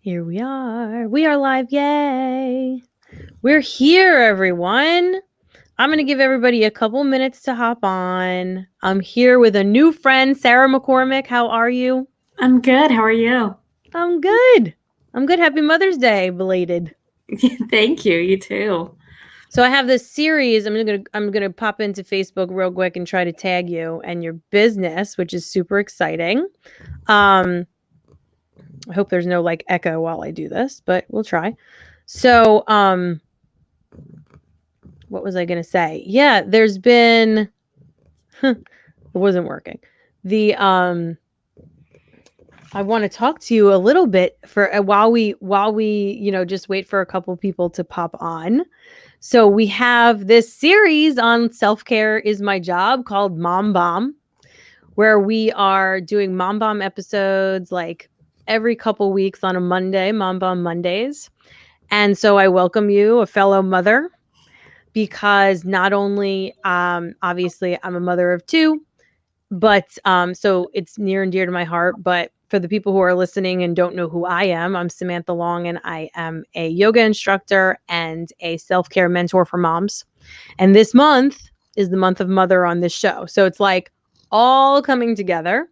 Here we are. We are live. Yay. We're here, everyone. I'm going to give everybody a couple minutes to hop on. I'm here with a new friend, Sarah McCormick. How are you? I'm good. How are you? I'm good. I'm good. Happy Mother's Day, belated. Thank you. You too. So I have this series. I'm gonna pop into Facebook real quick and try to tag you and your business, which is super exciting. I hope there's no like echo while I do this, but we'll try. So, what was I going to say? Yeah, there's been it wasn't working. The I want to talk to you a little bit for while we just wait for a couple people to pop on. So we have this series on self-care is my job called Mom Bomb, where we are doing Mom Bomb episodes like every couple weeks on a Monday, Mom Bomb Mondays. And so I welcome you, a fellow mother, because not only obviously I'm a mother of two, but so it's near and dear to my heart. But for the people who are listening and don't know who I am, I'm Samantha Long, and I am a yoga instructor and a self-care mentor for moms. And this month is the month of mother on this show. So it's like all coming together.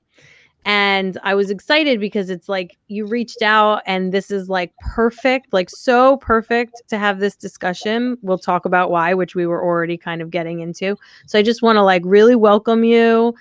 And I was excited because it's like you reached out and this is like perfect, like so perfect to have this discussion. We'll talk about why, which we were already kind of getting into. So I just want to like really welcome you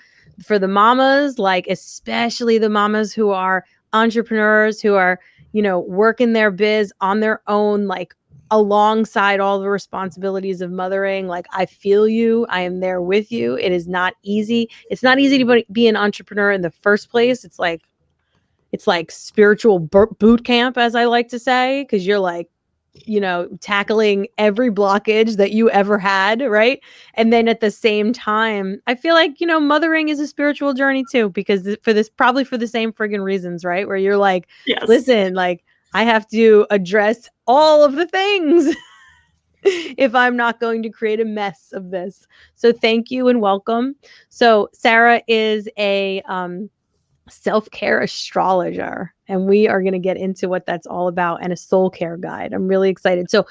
for the mamas, like especially the mamas who are entrepreneurs, who are, working their biz on their own, like alongside all the responsibilities of mothering. Like I feel you. I am there with you. It is not easy. It's not easy to be an entrepreneur in the first place. It's like spiritual boot camp, as I like to say, because you're like, tackling every blockage that you ever had, right? And then at the same time, I feel like, mothering is a spiritual journey too, because probably for the same friggin' reasons, right? Where you're like, Yes. listen, like I have to address all of the things if I'm not going to create a mess of this. So thank you and welcome. So Sarah is a Self Care Astrologer, and we are going to get into what that's all about, and a soul care guide. I'm really excited. So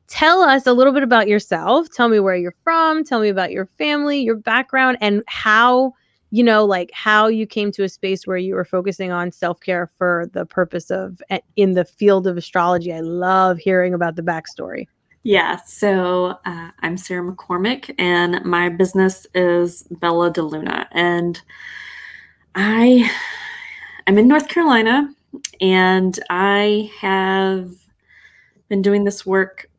tell us a little bit about yourself. Tell me where you're from. Tell me about your family, your background, and how, like how you came to a space where you were focusing on self-care for the purpose of in the field of astrology. I love hearing about the backstory. Yeah. So I'm Sarah McCormick, and my business is Bella de Luna, and I'm in North Carolina, and I have been doing this work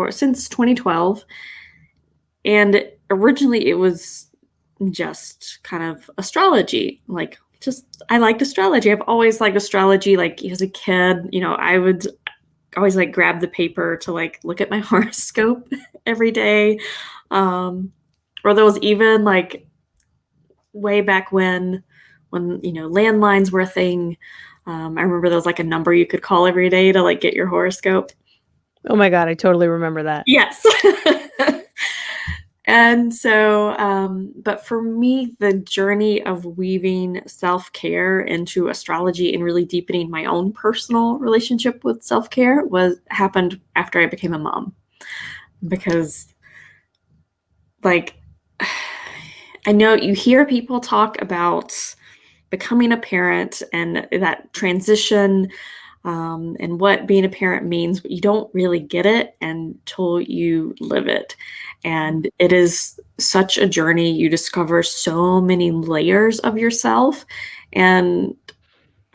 since 2012. And originally, it was just kind of astrology, like just I liked astrology. I've always liked astrology. Like as a kid, I would always like grab the paper to like look at my horoscope every day. Or there was even like way back when landlines were a thing. I remember there was like a number you could call every day to like get your horoscope. Oh my God, I totally remember that. Yes. And so, but for me, the journey of weaving self-care into astrology and really deepening my own personal relationship with self-care happened after I became a mom. Because like, I know you hear people talk about becoming a parent and that transition, and what being a parent means, but you don't really get it until you live it. And it is such a journey. You discover so many layers of yourself. And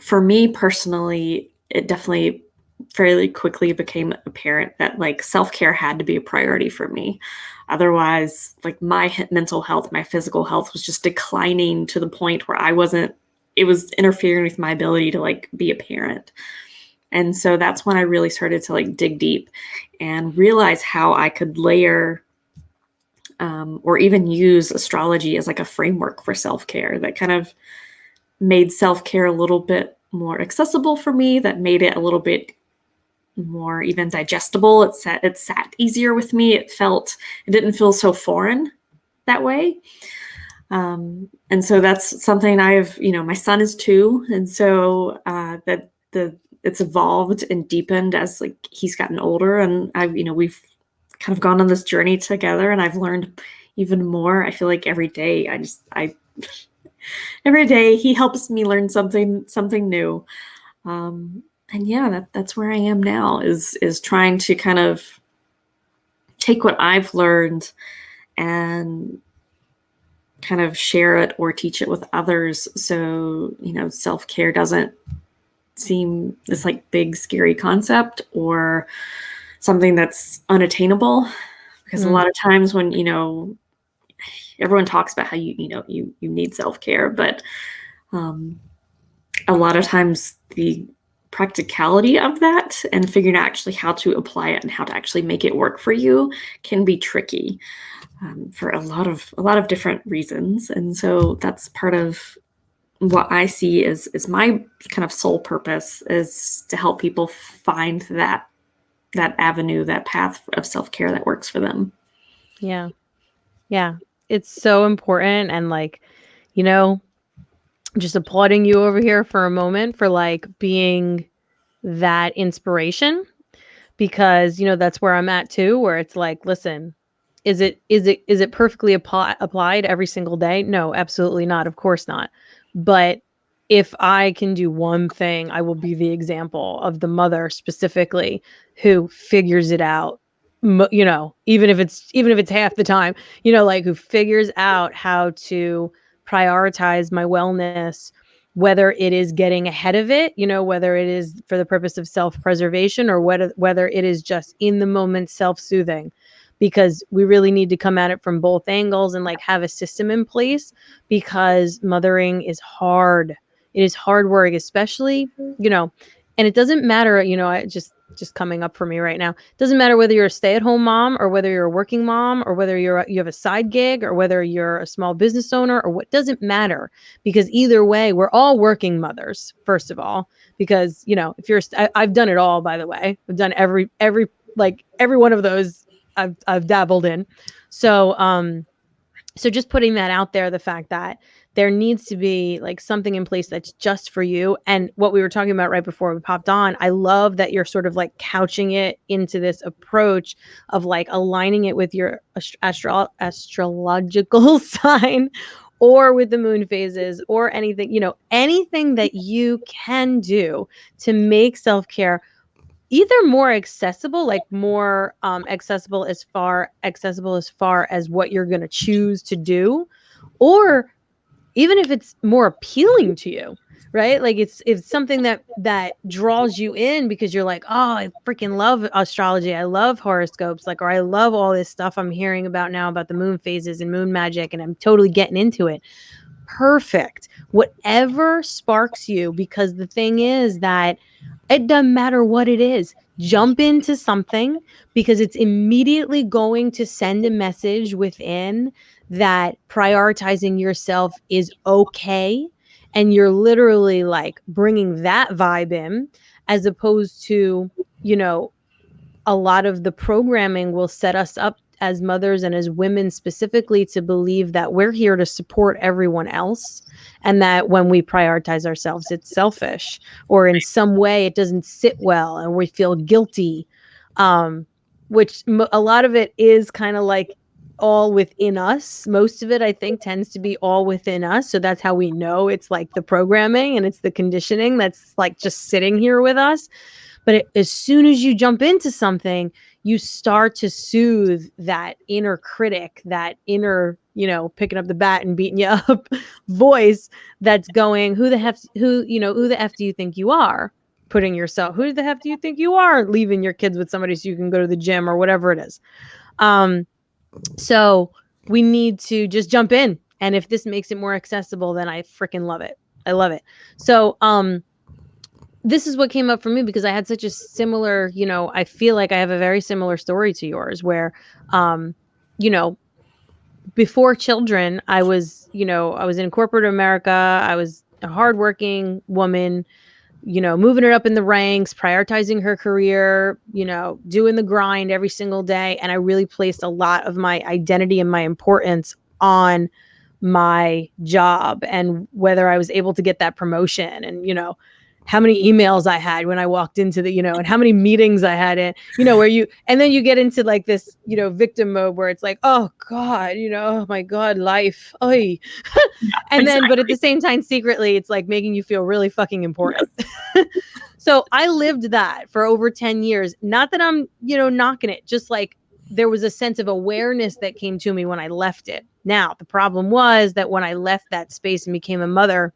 for me personally, it definitely fairly quickly became apparent that like self-care had to be a priority for me. Otherwise, like my mental health, my physical health was just declining to the point where it was interfering with my ability to like be a parent. And so that's when I really started to like dig deep and realize how I could layer or even use astrology as like a framework for self-care that kind of made self-care a little bit more accessible for me, that made it a little bit more even digestible. It sat easier with me. It didn't feel so foreign that way. And so that's something my son is 2. And so the it's evolved and deepened as like he's gotten older, and we've kind of gone on this journey together, and I've learned even more. I feel like every day every day he helps me learn something new. And yeah, that's where I am now, is trying to kind of take what I've learned and kind of share it or teach it with others. So, self-care doesn't seem this like big, scary concept or something that's unattainable. Because a lot of times when, everyone talks about how you need self-care, but a lot of times the practicality of that and figuring out actually how to apply it and how to actually make it work for you can be tricky, for a lot of different reasons. And so that's part of what I see is my kind of sole purpose, is to help people find that avenue, that path of self-care that works for them. Yeah. Yeah. It's so important. And like, just applauding you over here for a moment for like being that inspiration, because, that's where I'm at too, where it's like, listen, is it perfectly applied every single day? No, absolutely not. Of course not. But if I can do one thing, I will be the example of the mother specifically who figures it out, even if it's half the time, like who figures out how to prioritize my wellness, whether it is getting ahead of it, whether it is for the purpose of self-preservation, or whether it is just in the moment self-soothing, because we really need to come at it from both angles and like have a system in place, because mothering is hard. It is hard work, especially, and it doesn't matter, I just coming up for me right now. It doesn't matter whether you're a stay-at-home mom or whether you're a working mom or whether you have a side gig or whether you're a small business owner, or what doesn't matter, because either way, we're all working mothers, first of all, because, if you're, I've done it all, by the way. I've done every one of those I've dabbled in. So, so just putting that out there, the fact that there needs to be like something in place that's just for you. And what we were talking about right before we popped on, I love that you're sort of like couching it into this approach of like aligning it with your astrological sign, or with the moon phases, or anything, anything that you can do to make self-care either more accessible, like more accessible as far as what you're going to choose to do, or even if it's more appealing to you, right? Like it's something that draws you in because you're like, oh, I freaking love astrology. I love horoscopes, like, or I love all this stuff I'm hearing about now about the moon phases and moon magic, and I'm totally getting into it. Perfect. Whatever sparks you, because the thing is that it doesn't matter what it is. Jump into something, because it's immediately going to send a message within that prioritizing yourself is okay. And you're literally like bringing that vibe in, as opposed to, a lot of the programming will set us up as mothers and as women specifically to believe that we're here to support everyone else, and that when we prioritize ourselves, it's selfish, or in some way it doesn't sit well and we feel guilty, which a lot of it is kind of like all within us. Most of it, I think, tends to be all within us. So that's how we know it's like the programming and it's the conditioning that's like just sitting here with us. But as soon as you jump into something, you start to soothe that inner critic, that inner, picking up the bat and beating you up voice that's going, who the F do you think you are? Putting yourself, who the F do you think you are, leaving your kids with somebody so you can go to the gym or whatever it is. So we need to just jump in. And if this makes it more accessible, then I freaking love it. I love it. So, this is what came up for me, because I had such a similar, I feel like I have a very similar story to yours, where, before children, I was in corporate America. I was a hardworking woman, moving it up in the ranks, prioritizing her career, doing the grind every single day. And I really placed a lot of my identity and my importance on my job and whether I was able to get that promotion. And, how many emails I had when I walked into the, and how many meetings I had in, and then you get into like this, victim mode where it's like, oh God, oh my God, life. Oy. Yeah, And then, but at exactly. the same time, secretly, it's like making you feel really fucking important. Yes. So I lived that for over 10 years. Not that I'm, knocking it, just like there was a sense of awareness that came to me when I left it. Now, the problem was that when I left that space and became a mother,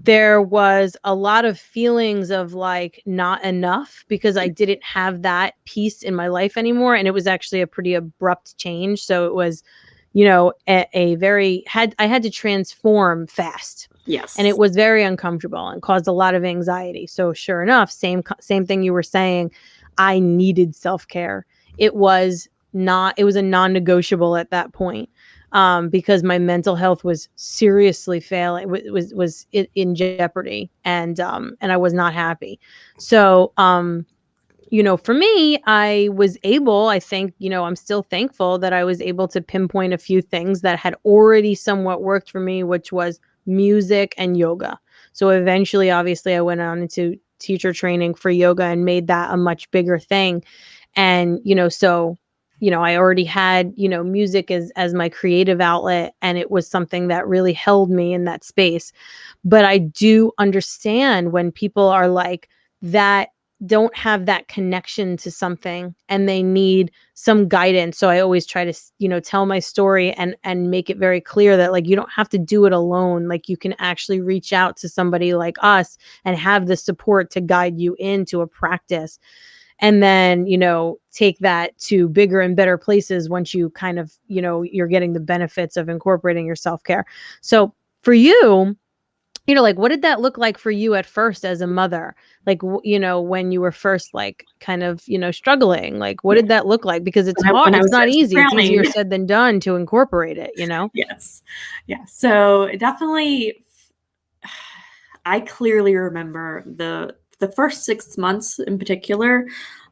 there was a lot of feelings of like not enough because I didn't have that piece in my life anymore. And it was actually a pretty abrupt change. So it was, a very I had to transform fast. Yes. And it was very uncomfortable and caused a lot of anxiety. So sure enough, same thing you were saying, I needed self-care. It was a non-negotiable at that point. Because my mental health was seriously failing, was in jeopardy, and I was not happy. So, for me, I think, I'm still thankful that I was able to pinpoint a few things that had already somewhat worked for me, which was music and yoga. So eventually, obviously, I went on into teacher training for yoga and made that a much bigger thing. And, so I already had, music as my creative outlet, and it was something that really held me in that space. But I do understand when people are like that, don't have that connection to something and they need some guidance. So I always try to, tell my story and make it very clear that like you don't have to do it alone. Like you can actually reach out to somebody like us and have the support to guide you into a practice. And then, take that to bigger and better places once you kind of, you're getting the benefits of incorporating your self-care. So for you, like, what did that look like for you at first as a mother? Like, when you were first, like, kind of, struggling, like, what Yeah. did that look like? Because it's When hard. I It's was not just easy. It's drowning. easier said than done to incorporate it, Yes. Yeah. So definitely, I clearly remember the first 6 months in particular,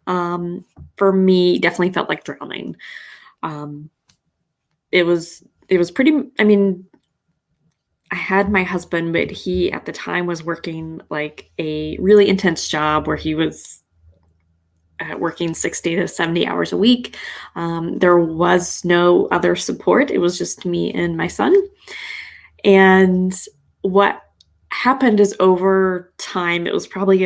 for me, definitely felt like drowning. Um, it was pretty. I mean, I had my husband, but he at the time was working like a really intense job where he was working 60 to 70 hours a week. There was no other support. It was just me and my son. And what happened is over time, it was probably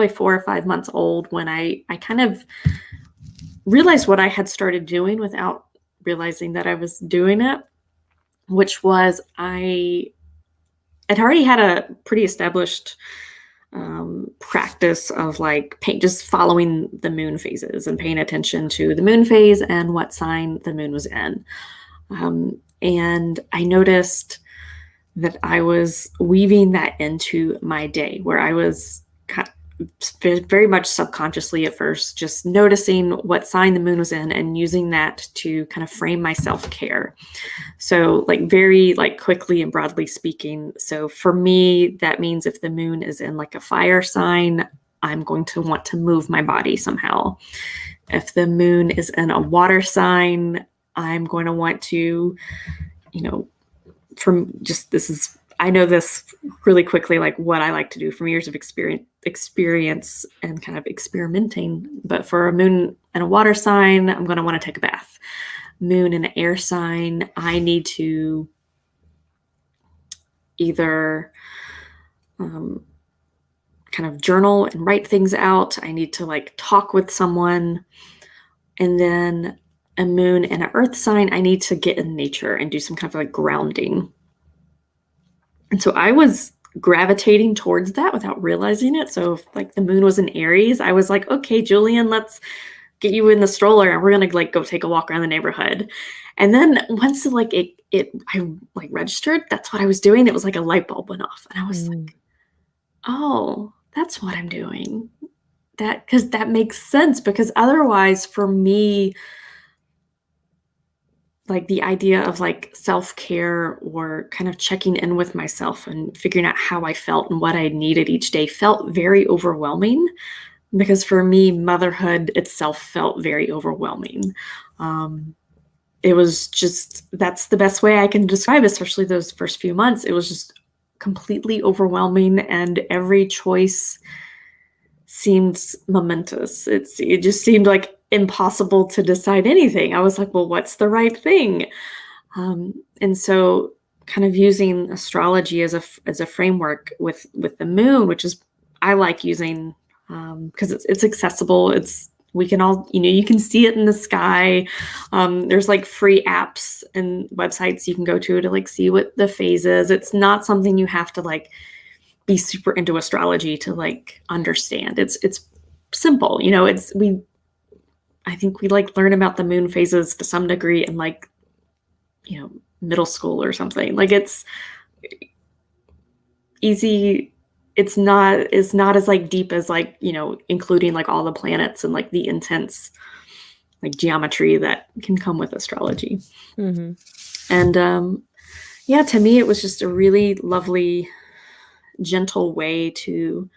4 or 5 months old when I kind of realized what I had started doing without realizing that I was doing it, which was I had already had a pretty established practice of like just following the moon phases and paying attention to the moon phase and what sign the moon was in. And I noticed that I was weaving that into my day, where I was very much subconsciously at first, just noticing what sign the moon was in and using that to kind of frame my self-care. So like very like quickly and broadly speaking. So for me, that means if the moon is in like a fire sign, I'm going to want to move my body somehow. If the moon is in a water sign, I'm going to want to, from just I know this really quickly, like what I like to do from years of experience and kind of experimenting. But for a moon and a water sign, I'm going to want to take a bath. Moon and an air sign, I need to either kind of journal and write things out. I need to like talk with someone. And then a moon and an earth sign, I need to get in nature and do some kind of like grounding. And so I was gravitating towards that without realizing it. So if like the moon was in Aries, I was like, okay, Julian, let's get you in the stroller and we're gonna like go take a walk around the neighborhood. And then once like I like registered, that's what I was doing. It was like a light bulb went off, and I was like, oh, that's what I'm doing. Because that makes sense. Because otherwise, for me, like the idea of like self-care or kind of checking in with myself and figuring out how I felt and what I needed each day felt very overwhelming. Because for me, motherhood itself felt very overwhelming. It was just, that's the best way I can describe it, especially those first few months. It was just completely overwhelming, and every choice seemed momentous. It just seemed like impossible to decide anything. I was like, well, what's the right thing? And so kind of using astrology as a framework with the moon, which is I like using because it's accessible. We can all, you can see it in the sky. There's like free apps and websites you can go to like see what the phase is. It's not something you have to like be super into astrology to like understand. It's simple. I think we like learn about the moon phases to some degree in like, middle school or something. Like it's easy. It's not as like deep as like, including like all the planets and like the intense like geometry that can come with astrology. Mm-hmm. And yeah, to me, it was just a really lovely, gentle way to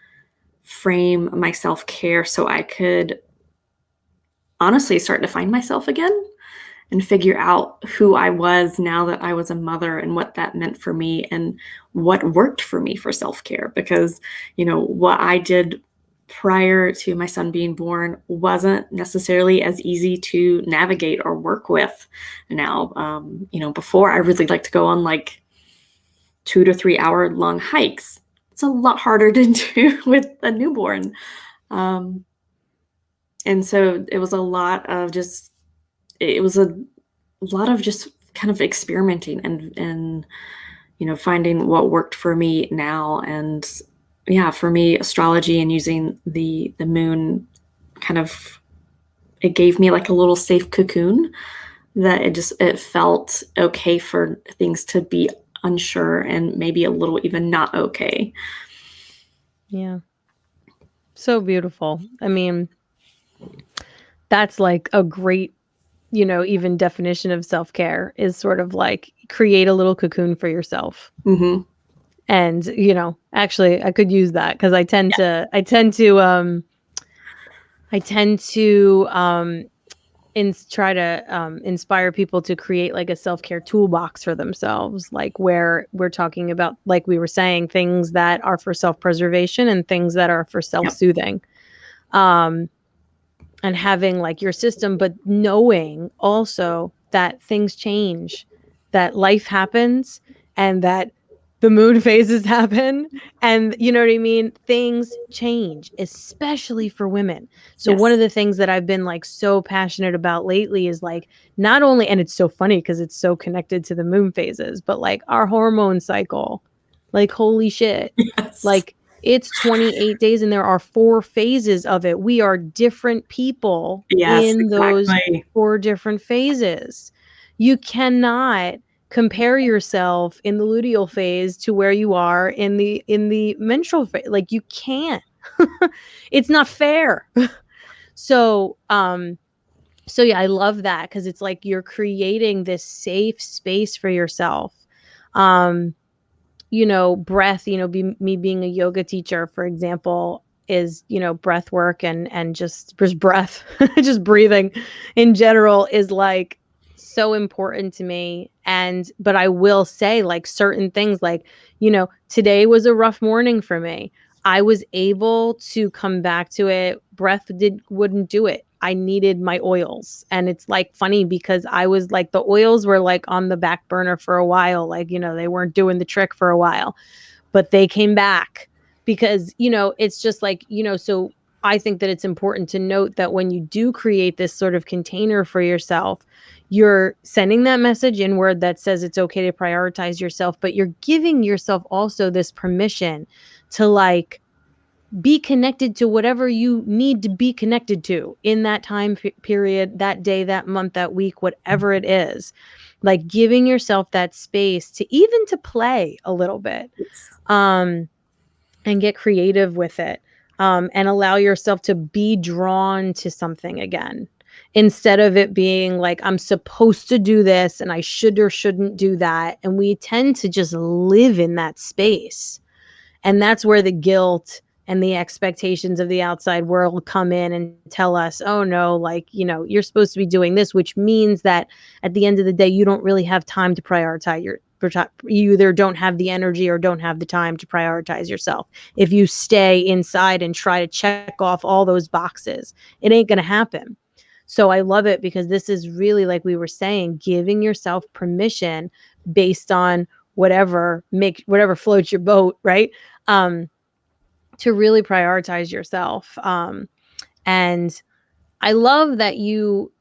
frame my self-care so I could honestly start to find myself again and figure out who I was now that I was a mother and what that meant for me and what worked for me for self-care. Because, what I did prior to my son being born wasn't necessarily as easy to navigate or work with now. Before I really liked to go on like 2 to 3 hour long hikes. It's a lot harder to do with a newborn. And so it was a lot of just kind of experimenting and finding what worked for me now. And yeah, for me, astrology and using the moon it gave me like a little safe cocoon that it felt okay for things to be unsure and maybe a little even not okay. Yeah. So beautiful. I mean, that's like a great, even definition of self-care is sort of like create a little cocoon for yourself. Mm-hmm. And, actually I could use that because I tend to try to inspire people to create like a self-care toolbox for themselves, like where we're talking about, like we were saying, things that are for self-preservation and things that are for self-soothing. And having like your system, but knowing also that things change, that life happens, and that the moon phases happen, and you know what I mean? Things change, especially for women. So Yes. one of the things that I've been like so passionate about lately is like not only, and it's so funny because it's so connected to the moon phases, but like our hormone cycle, like holy shit. Yes. Like it's 28 days and there are 4 phases of it. We are different people in those 4 different phases. You cannot compare yourself in the luteal phase to where you are in the menstrual phase. Like you can't. It's not fair. So yeah, I love that because it's like you're creating this safe space for yourself. Breath, me being a yoga teacher, for example, is, breath work and just breath, just breathing in general is like so important to me. But I will say like certain things like, today was a rough morning for me. I was able to come back to it. Breath wouldn't do it. I needed my oils. And it's like funny because I was like, the oils were like on the back burner for a while. Like, they weren't doing the trick for a while, but they came back because, it's just like, so I think that it's important to note that when you do create this sort of container for yourself, you're sending that message inward that says it's okay to prioritize yourself, but you're giving yourself also this permission to like be connected to whatever you need to be connected to in that time period, that day, that month, that week, whatever it is. Like giving yourself that space to even to play a little bit, and get creative with it, and allow yourself to be drawn to something again, instead of it being like, I'm supposed to do this and I should or shouldn't do that. And we tend to just live in that space. And that's where the guilt and the expectations of the outside world come in and tell us, oh no, like, you're supposed to be doing this, which means that at the end of the day, you don't really have time to you either don't have the energy or don't have the time to prioritize yourself. If you stay inside and try to check off all those boxes, it ain't going to happen. So I love it because this is really, like we were saying, giving yourself permission based on whatever floats your boat, right? To really prioritize yourself. And I love that you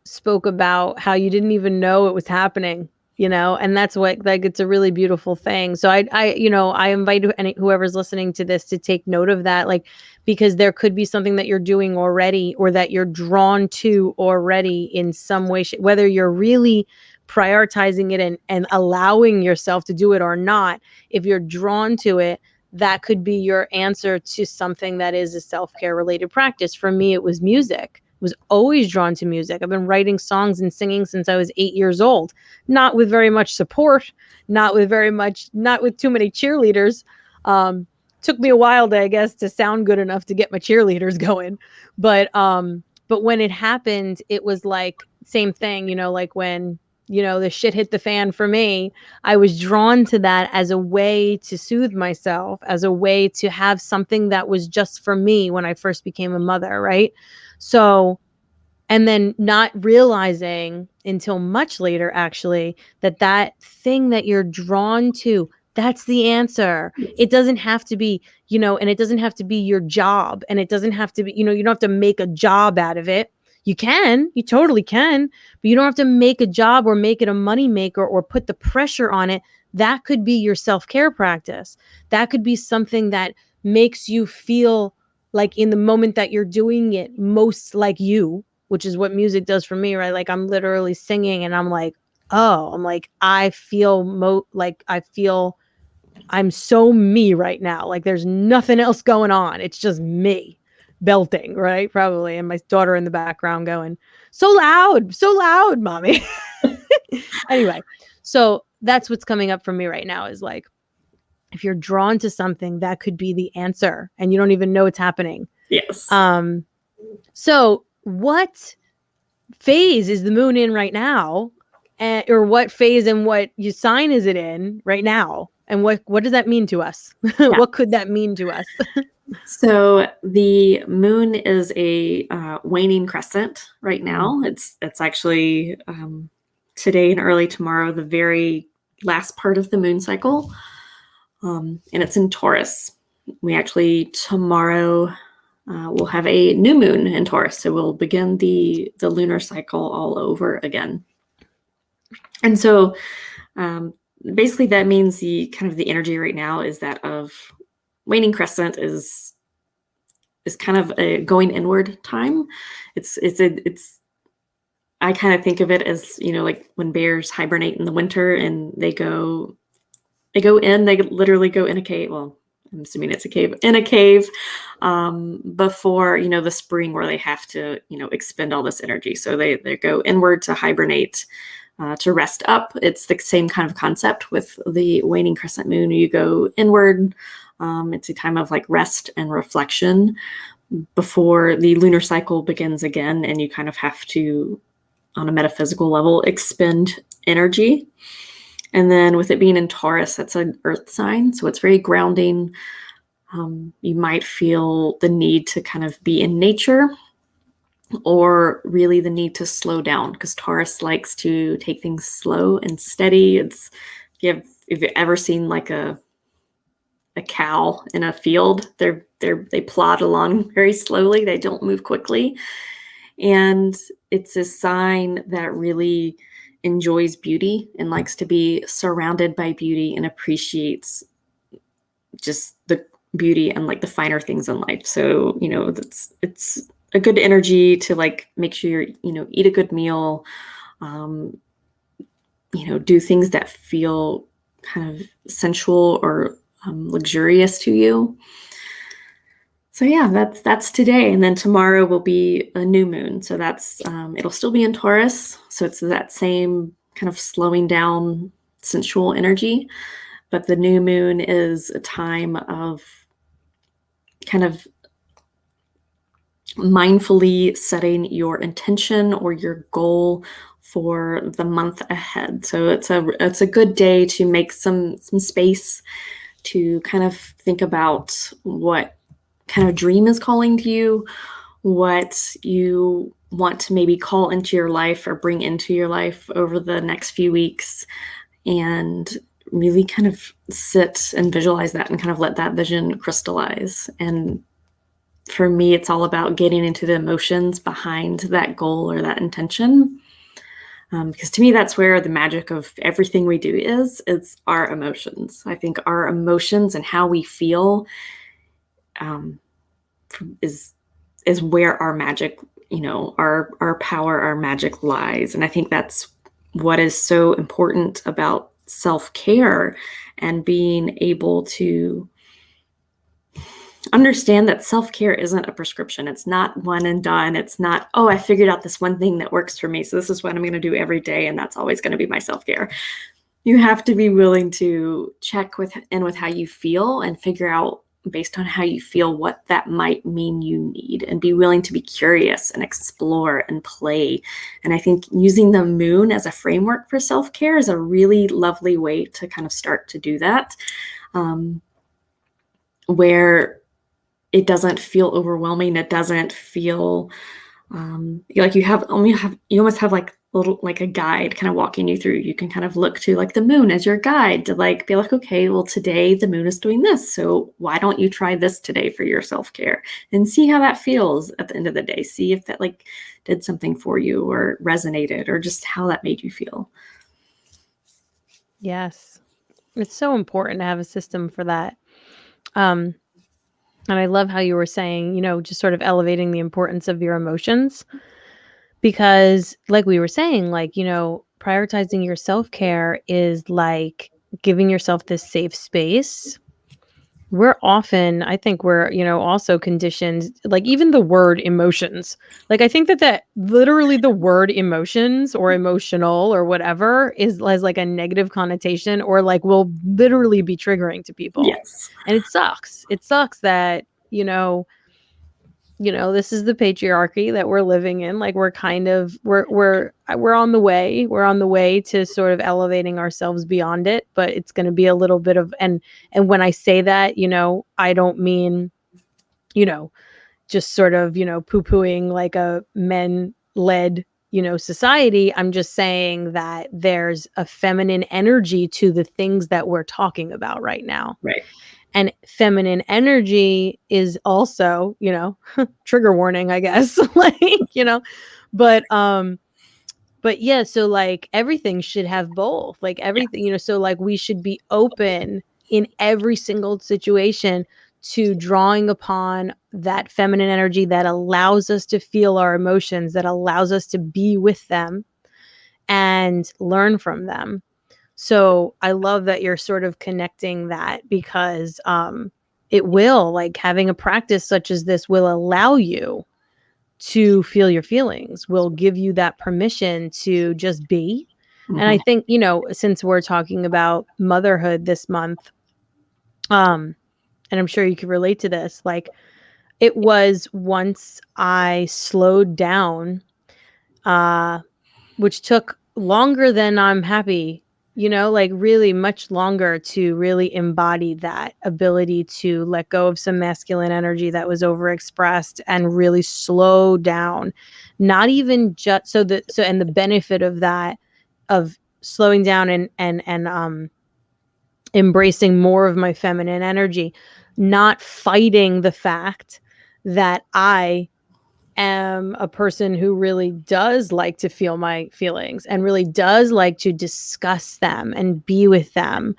spoke about how you didn't even know it was happening, and that's what, like, it's a really beautiful thing. So I invite whoever's listening to this to take note of that, like, because there could be something that you're doing already or that you're drawn to already in some way, whether you're really prioritizing it and allowing yourself to do it or not. If you're drawn to it, that could be your answer to something that is a self-care related practice. For me, it was music. I was always drawn to music. I've been writing songs and singing since I was 8 years old, not with very much support, not with too many cheerleaders. Took me a while I guess, to sound good enough to get my cheerleaders going. But when it happened, it was like same thing, like when, the shit hit the fan for me, I was drawn to that as a way to soothe myself, as a way to have something that was just for me when I first became a mother, right? So, and then not realizing until much later, actually, that thing that you're drawn to, that's the answer. It doesn't have to be, and it doesn't have to be your job, and it doesn't have to be, you don't have to make a job out of it. You totally can, but you don't have to make a job or make it a moneymaker or put the pressure on it. That could be your self-care practice. That could be something that makes you feel like in the moment that you're doing it most like you, which is what music does for me, right? Like I'm literally singing and I'm like, oh, I feel I'm so me right now. Like there's nothing else going on. It's just me belting, right? Probably. And my daughter in the background going, so loud, mommy. Anyway, so that's what's coming up for me right now is like, if you're drawn to something, that could be the answer and you don't even know it's happening. Yes. So what phase is the moon in right now? Or what phase and what sign is it in right now? And what does that mean to us? Yeah. What could that mean to us? So the moon is a waning crescent right now. It's actually today and early tomorrow, the very last part of the moon cycle. And it's in Taurus. We actually tomorrow we'll have a new moon in Taurus. So we'll begin the lunar cycle all over again. And so basically that means the kind of the energy right now is that of waning crescent is kind of a going inward time. It's I kind of think of it as, like when bears hibernate in the winter and they literally go in a cave. Well, I'm assuming it's a cave, in a cave before, the spring where they have to, expend all this energy. So they go inward to hibernate, to rest up. It's the same kind of concept with the waning crescent moon. You go inward. It's a time of like rest and reflection before the lunar cycle begins again. And you kind of have to, on a metaphysical level, expend energy. And then with it being in Taurus, that's an earth sign. So it's very grounding. You might feel the need to kind of be in nature, or really the need to slow down, because Taurus likes to take things slow and steady. If you've ever seen like a cow in a field, they plod along very slowly. They don't move quickly. And it's a sign that really enjoys beauty and likes to be surrounded by beauty and appreciates just the beauty and like the finer things in life. So, it's a good energy to like make sure you're, eat a good meal, do things that feel kind of sensual or luxurious to you. So yeah, that's today. And then tomorrow will be a new moon. So that's, it'll still be in Taurus. So it's that same kind of slowing down sensual energy, but the new moon is a time of kind of mindfully setting your intention or your goal for the month ahead. So it's a good day to make some space to kind of think about what kind of dream is calling to you, what you want to maybe call into your life or bring into your life over the next few weeks, and really kind of sit and visualize that and kind of let that vision crystallize. And for me, it's all about getting into the emotions behind that goal or that intention. Because to me, that's where the magic of everything we do is. It's our emotions. I think our emotions and how we feel is where our magic, our power, our magic lies. And I think that's what is so important about self-care and being able to understand that self-care isn't a prescription. It's not one and done. It's not, oh, I figured out this one thing that works for me, so this is what I'm going to do every day, and that's always going to be my self-care. You have to be willing to check with how you feel and figure out, based on how you feel, what that might mean you need, and be willing to be curious and explore and play. And I think using the moon as a framework for self-care is a really lovely way to kind of start to do that, where it doesn't feel overwhelming. It doesn't feel like you almost have like a guide kind of walking you through. You can kind of look to like the moon as your guide to like be like, okay, well, today the moon is doing this, so why don't you try this today for your self-care and see how that feels at the end of the day. See if that like did something for you or resonated, or just how that made you feel. Yes. It's so important to have a system for that. And I love how you were saying, just sort of elevating the importance of your emotions, because like we were saying, like, prioritizing your self-care is like giving yourself this safe space. I think we're, also conditioned, like even the word emotions. Like I think that literally the word emotions or emotional or whatever has like a negative connotation, or like will literally be triggering to people. Yes. And it sucks. It sucks that, this is the patriarchy that we're living in. Like we're kind of we're on the way. We're on the way to sort of elevating ourselves beyond it, but it's going to be a little bit of and when I say that, I don't mean, just sort of, poo-pooing like a men-led, society. I'm just saying that there's a feminine energy to the things that we're talking about right now. Right. And feminine energy is also, trigger warning, I guess. Like, but yeah, so like everything should have both. Like everything, so like we should be open in every single situation to drawing upon that feminine energy that allows us to feel our emotions, that allows us to be with them and learn from them. So I love that you're sort of connecting that, because it will, like having a practice such as this will allow you to feel your feelings, will give you that permission to just be. And I think, since we're talking about motherhood this month, and I'm sure you can relate to this, like it was once I slowed down, which took longer than I'm happy, like really much longer to really embody that ability to let go of some masculine energy that was overexpressed and really slow down. Not even just and the benefit of that, of slowing down and embracing more of my feminine energy, not fighting the fact that I am a person who really does like to feel my feelings and really does like to discuss them and be with them.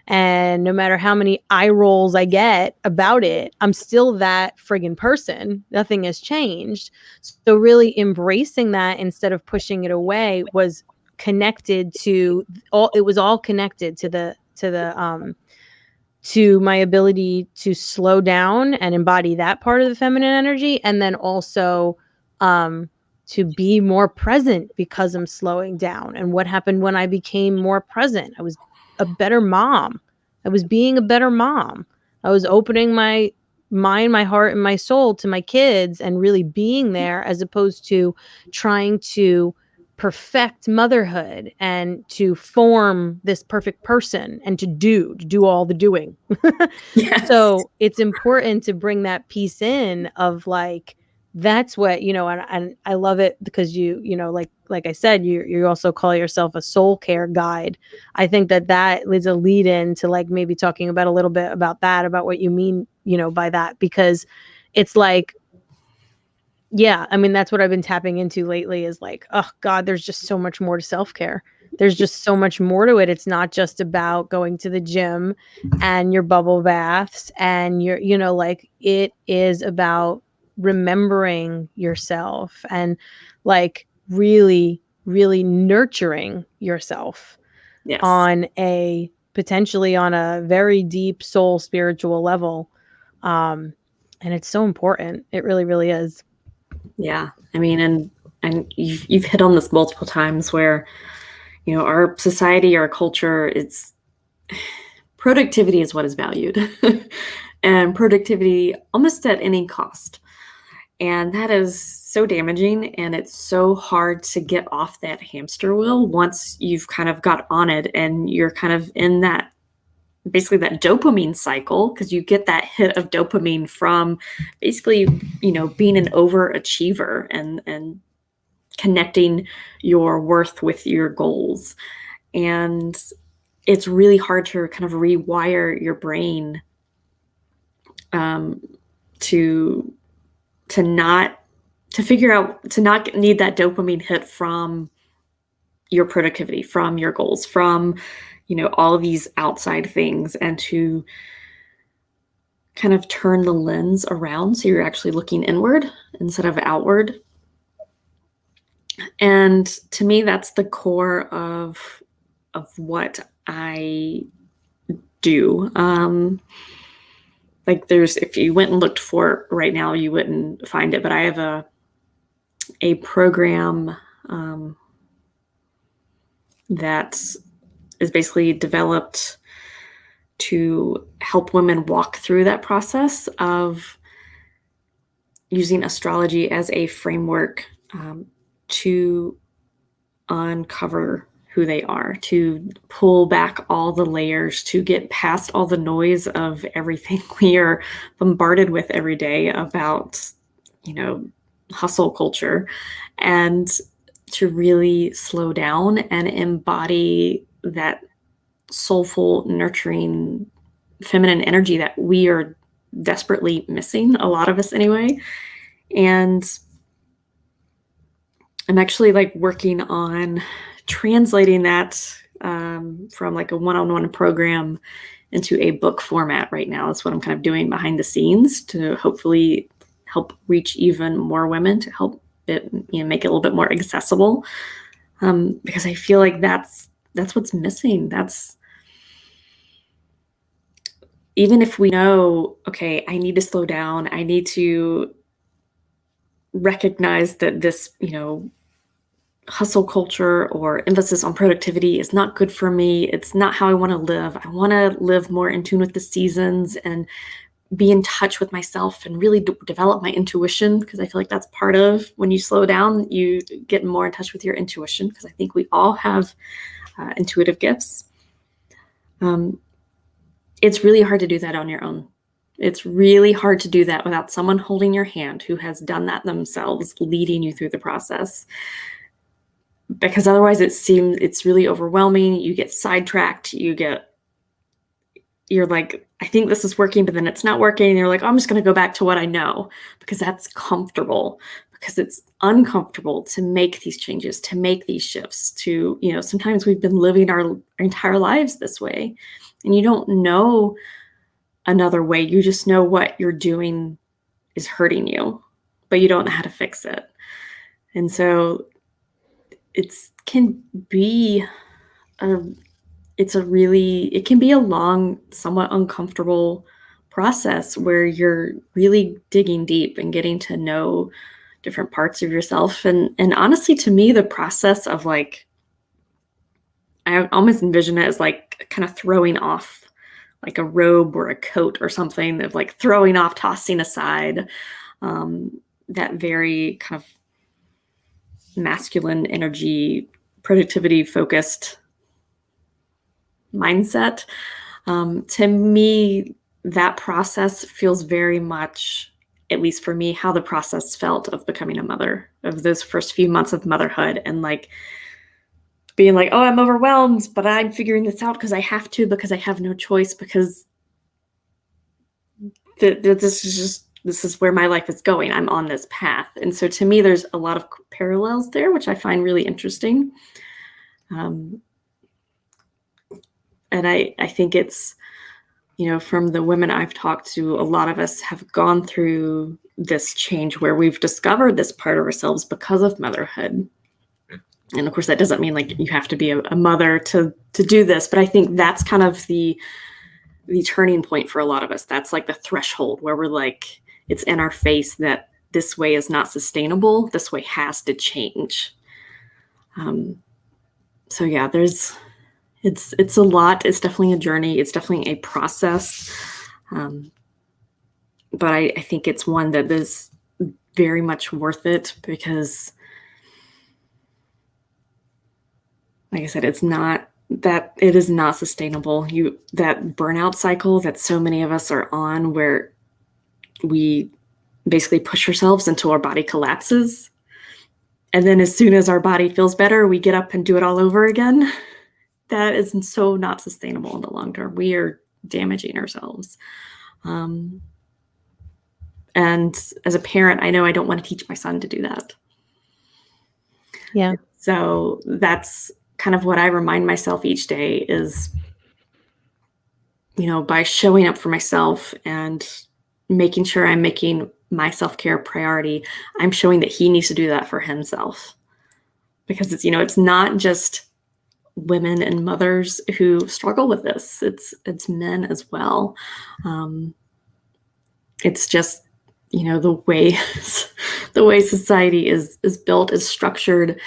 And no matter how many eye rolls I get about it, I'm still that friggin' person. Nothing has changed. So really embracing that instead of pushing it away was connected to it was all connected to my ability to slow down and embody that part of the feminine energy. And then also to be more present because I'm slowing down. And what happened when I became more present? I was a better mom. I was being a better mom. I was opening my mind, my heart, and my soul to my kids and really being there, as opposed to trying to perfect motherhood and to form this perfect person and to do all the doing. Yes. So it's important to bring that piece in of like, that's what, and I love it because like I said, you also call yourself a soul care guide. I think that is a lead in to like maybe talking about a little bit about that, about what you mean, by that, because it's like, yeah, I mean, that's what I've been tapping into lately is like, oh God, there's just so much more to self-care. There's just so much more to it. It's not just about going to the gym and your bubble baths and like it is about remembering yourself and like really, really nurturing yourself Yes. on potentially on a very deep soul spiritual level. And it's so important. It really, really is. Yeah. I mean, and you've hit on this multiple times where, our society, our culture, it's productivity is what is valued. And productivity almost at any cost. And that is so damaging, and it's so hard to get off that hamster wheel once you've kind of got on it and you're kind of in that, basically that dopamine cycle, because you get that hit of dopamine from basically, being an overachiever and connecting your worth with your goals. And it's really hard to kind of rewire your brain to not to figure out to not need that dopamine hit from your productivity, from your goals, from all of these outside things, and to kind of turn the lens around so you're actually looking inward instead of outward. And to me, that's the core of what I do. Like if you went and looked for it right now, you wouldn't find it, but I have a program that is basically developed to help women walk through that process of using astrology as a framework to uncover who they are, to pull back all the layers, to get past all the noise of everything we are bombarded with every day about, hustle culture, and to really slow down and embody that soulful, nurturing, feminine energy that we are desperately missing, a lot of us anyway. And I'm actually like working on translating that from like a one-on-one program into a book format right now. That's what I'm kind of doing behind the scenes to hopefully help reach even more women, to help it, make it a little bit more accessible. Because I feel like that's what's missing. That's, even if we know, okay, I need to slow down, I need to recognize that this, hustle culture or emphasis on productivity is not good for me. It's not how I want to live. I want to live more in tune with the seasons and be in touch with myself and really develop my intuition, because I feel like that's part of when you slow down, you get more in touch with your intuition, because I think we all have intuitive gifts. It's really hard to do that on your own. It's really hard to do that without someone holding your hand who has done that themselves, leading you through the process. Because otherwise it's really overwhelming. You get sidetracked. You're like, I think this is working, but then it's not working. And you're like, oh, I'm just going to go back to what I know, because that's comfortable, because it's uncomfortable to make these changes, to make these shifts, to, sometimes we've been living our entire lives this way, and you don't know another way. You just know what you're doing is hurting you, but you don't know how to fix it. And so it can be a long, somewhat uncomfortable process where you're really digging deep and getting to know different parts of yourself. And honestly, to me, the process of like, I almost envision it as like kind of throwing off like a robe or a coat or something, of like throwing off, tossing aside that very kind of masculine energy, productivity focused mindset. To me, that process feels very much, at least for me, how the process felt of becoming a mother, of those first few months of motherhood, and like being like, oh, I'm overwhelmed, but I'm figuring this out because I have to, because I have no choice, because this is where my life is going. I'm on this path. And so to me, there's a lot of parallels there, which I find really interesting. And I think it's, from the women I've talked to, a lot of us have gone through this change where we've discovered this part of ourselves because of motherhood. And of course, that doesn't mean like you have to be a mother to do this, but I think that's kind of the turning point for a lot of us. That's like the threshold where we're like, it's in our face that this way is not sustainable. This way has to change. So yeah, it's a lot. It's definitely a journey. It's definitely a process. But I think it's one that is very much worth it because, like I said, it is not sustainable. That burnout cycle that so many of us are on, where we basically push ourselves until our body collapses. And then as soon as our body feels better, we get up and do it all over again. That is so not sustainable in the long term. We are damaging ourselves. And as a parent, I know I don't want to teach my son to do that. Yeah. So that's kind of what I remind myself each day is, by showing up for myself and making sure I'm making my self-care a priority, I'm showing that he needs to do that for himself. Because it's not just women and mothers who struggle with this. It's men as well. It's just, the way society is built, is structured,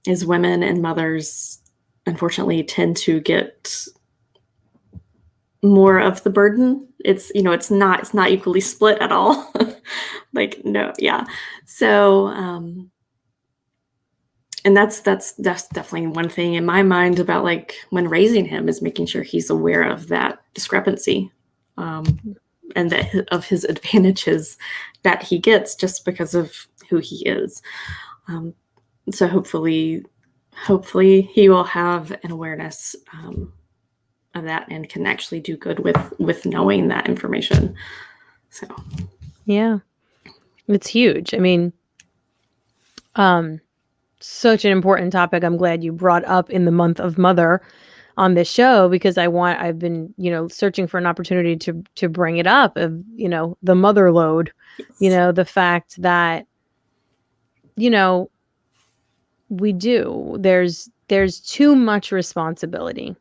is women and mothers unfortunately tend to get more of the burden. It's not equally split at all. Like, no, yeah. So and that's definitely one thing in my mind about like when raising him, is making sure he's aware of that discrepancy, and that of his advantages that he gets just because of who he is. So hopefully he will have an awareness of that and can actually do good with knowing that information. So yeah, it's huge. I mean, such an important topic. I'm glad you brought up in the month of Mother on this show, because I've been, searching for an opportunity to bring it up of, the Motherlode, yes. the fact that, we do, there's too much responsibility.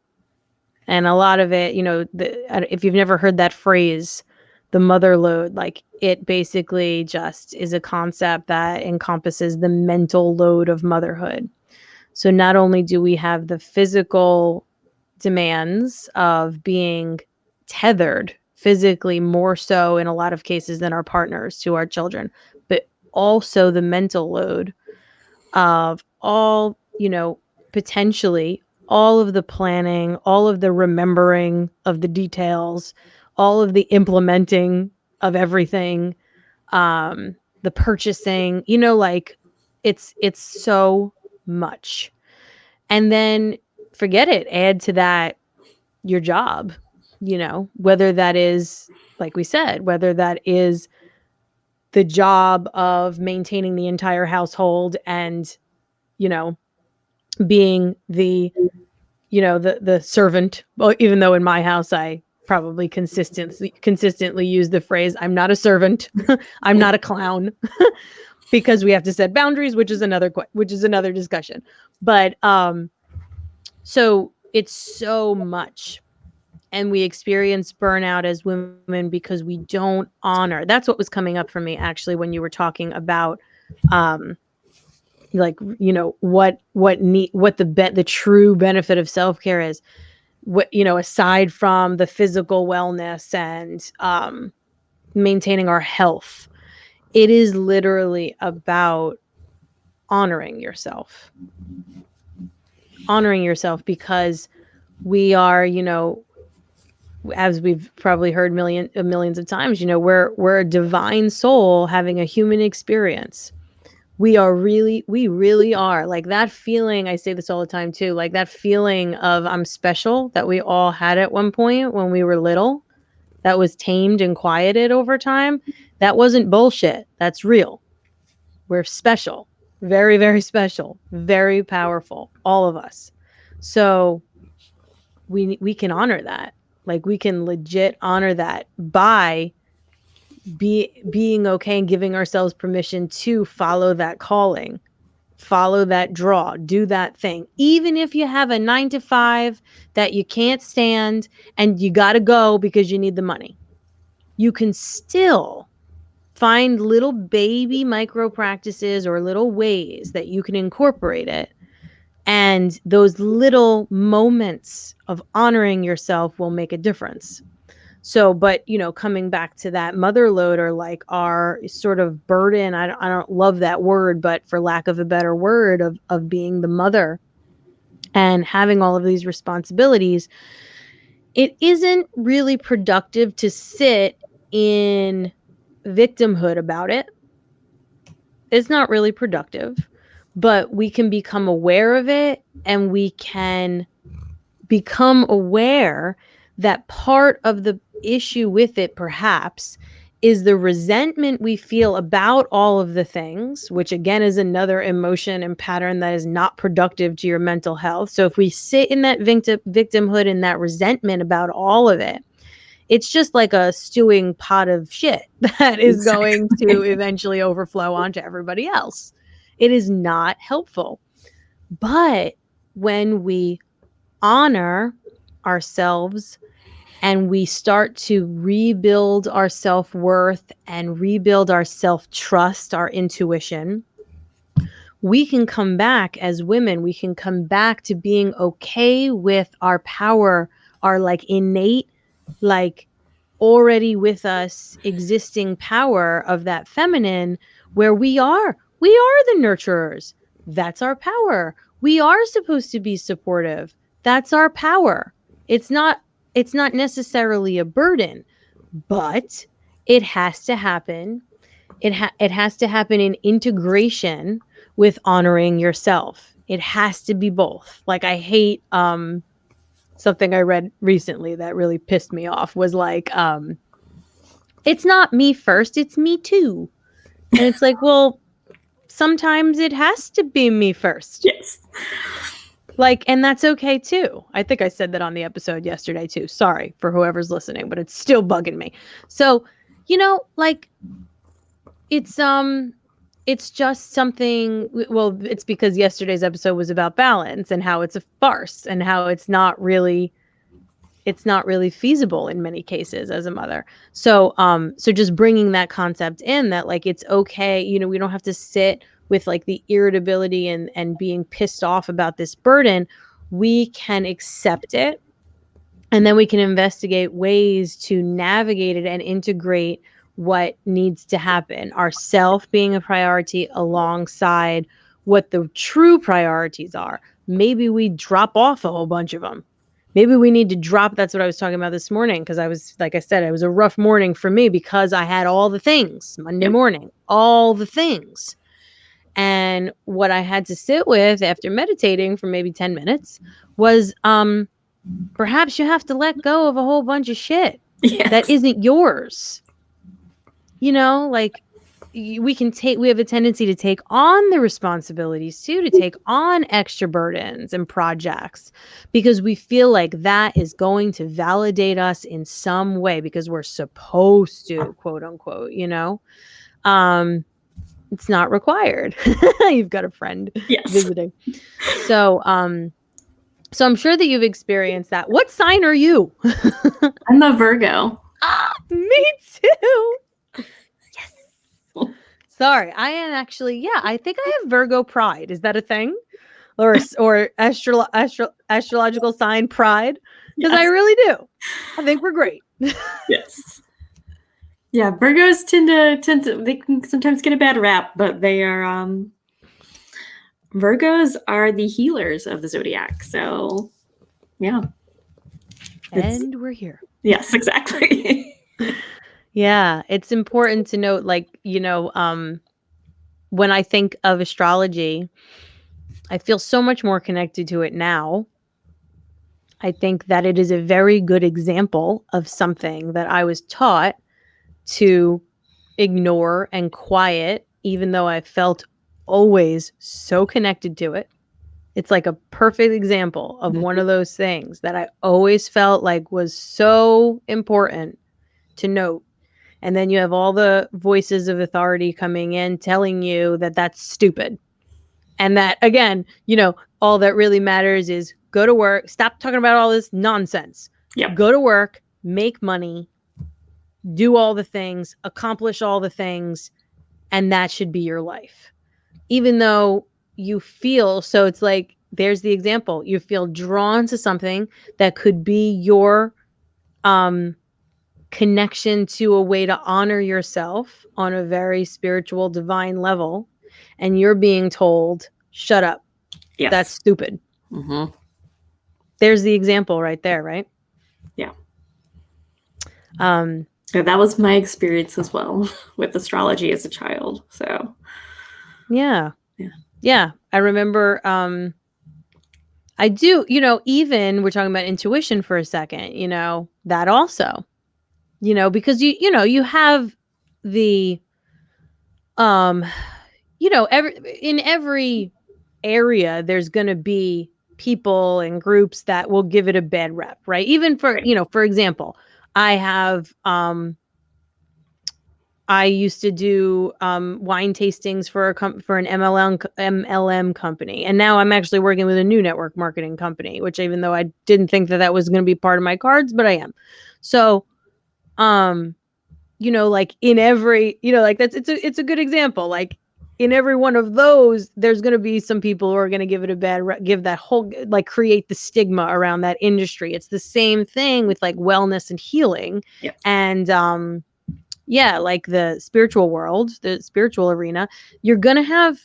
And a lot of it, if you've never heard that phrase, the motherlode, like it basically just is a concept that encompasses the mental load of motherhood. So not only do we have the physical demands of being tethered physically, more so in a lot of cases than our partners, to our children, but also the mental load of all, potentially all of the planning, all of the remembering of the details, all of the implementing of everything, the purchasing, like it's so much. And then forget it, add to that your job, whether that is, like we said, whether that is the job of maintaining the entire household and, being the, the servant. Well, even though in my house I probably consistently use the phrase, I'm not a servant, I'm not a clown, because we have to set boundaries, which is another discussion. But so it's so much. And we experience burnout as women because we don't honor. That's what was coming up for me actually when you were talking about like, what the true benefit of self-care is. What, aside from the physical wellness and maintaining our health, it is literally about honoring yourself. Honoring yourself, because we are, you know, as we've probably heard millions of times, you know, we're a divine soul having a human experience. We really are. Like that feeling, I say this all the time too, like that feeling of I'm special that we all had at one point when we were little, that was tamed and quieted over time. That wasn't bullshit. That's real. We're special. Very, very special. Very powerful. All of us. So we can honor that. Like we can legit honor that by being okay and giving ourselves permission to follow that calling, follow that draw, do that thing. Even if you have a 9 to 5 that you can't stand and you got to go because you need the money, you can still find little baby micro practices or little ways that you can incorporate it. And those little moments of honoring yourself will make a difference. So, but, you know, coming back to that motherlode, or like our sort of burden, I don't love that word, but for lack of a better word, of being the mother and having all of these responsibilities, it isn't really productive to sit in victimhood about it. It's not really productive, but we can become aware of it, and we can become aware that part of the issue with it perhaps is the resentment we feel about all of the things, which again is another emotion and pattern that is not productive to your mental health. So if we sit in that victimhood and that resentment about all of it, it's just like a stewing pot of shit that is going to eventually overflow onto everybody else. It is not helpful. But when we honor ourselves and we start to rebuild our self-worth and rebuild our self-trust, our intuition, we can come back as women. We can come back to being okay with our power, our like innate, like already with us existing power of that feminine, where we are the nurturers. That's our power. We are supposed to be supportive. That's our power. It's not necessarily a burden, but it has to happen. It has to happen in integration with honoring yourself. It has to be both. Like I hate something I read recently that really pissed me off was like it's not me first, it's me too. And it's like, well, sometimes it has to be me first. Yes. Like, and that's okay too. I think I said that on the episode yesterday too. Sorry for whoever's listening, but it's still bugging me. So, you know, like it's just something, well, it's because yesterday's episode was about balance and how it's a farce and how it's not really feasible in many cases as a mother. So, so just bringing that concept in, that like, it's okay. You know, we don't have to sit with like the irritability and being pissed off about this burden. We can accept it, and then we can investigate ways to navigate it and integrate what needs to happen. Ourself being a priority alongside what the true priorities are. Maybe we drop off a whole bunch of them. Maybe we need to drop. That's what I was talking about this morning, because I was, like I said, it was a rough morning for me because I had all the things Monday morning, all the things. And what I had to sit with after meditating for maybe 10 minutes was perhaps you have to let go of a whole bunch of shit that isn't yours. You know, like we have a tendency to take on the responsibilities too, to take on extra burdens and projects because we feel like that is going to validate us in some way because we're supposed to, quote unquote, you know. It's not required. You've got a friend visiting. So so I'm sure that you've experienced that. What sign are you? I'm a Virgo. Me too. Yes. Sorry, I am actually, yeah, I think I have Virgo pride. Is that a thing? Or astrological sign pride? Because I really do. I think we're great. Yes. Yeah, Virgos tend to they can sometimes get a bad rap, but they are Virgos are the healers of the zodiac. So, yeah. And we're here. Yes, exactly. Yeah, it's important to note, like, when I think of astrology, I feel so much more connected to it now. I think that it is a very good example of something that I was taught to ignore and quiet, even though I felt always so connected to it. It's like a perfect example of one of those things that I always felt like was so important to note. And then you have all the voices of authority coming in telling you that that's stupid. And that, again, all that really matters is go to work, stop talking about all this nonsense. Yep. Go to work, make money, do all the things, accomplish all the things, and that should be your life. Even though you feel, so it's like, there's the example, you feel drawn to something that could be your connection to a way to honor yourself on a very spiritual, divine level, and you're being told, shut up. Yes. That's stupid. Mm-hmm. There's the example right there, right? Yeah. So that was my experience as well with astrology as a child. So yeah. I remember I do, even we're talking about intuition for a second, that also, because you have the in every area there's going to be people and groups that will give it a bad rep, right? Even for, for example, I used to do wine tastings for an MLM company, and now I'm actually working with a new network marketing company, which, even though I didn't think that was going to be part of my cards, but I am. So, like in every, like it's a good example. Like in every one of those, there's going to be some people who are going to give it a bad give that whole, like, create the stigma around that industry. It's the same thing with like wellness and healing. Yep. And like the spiritual world, the spiritual arena, you're going to have,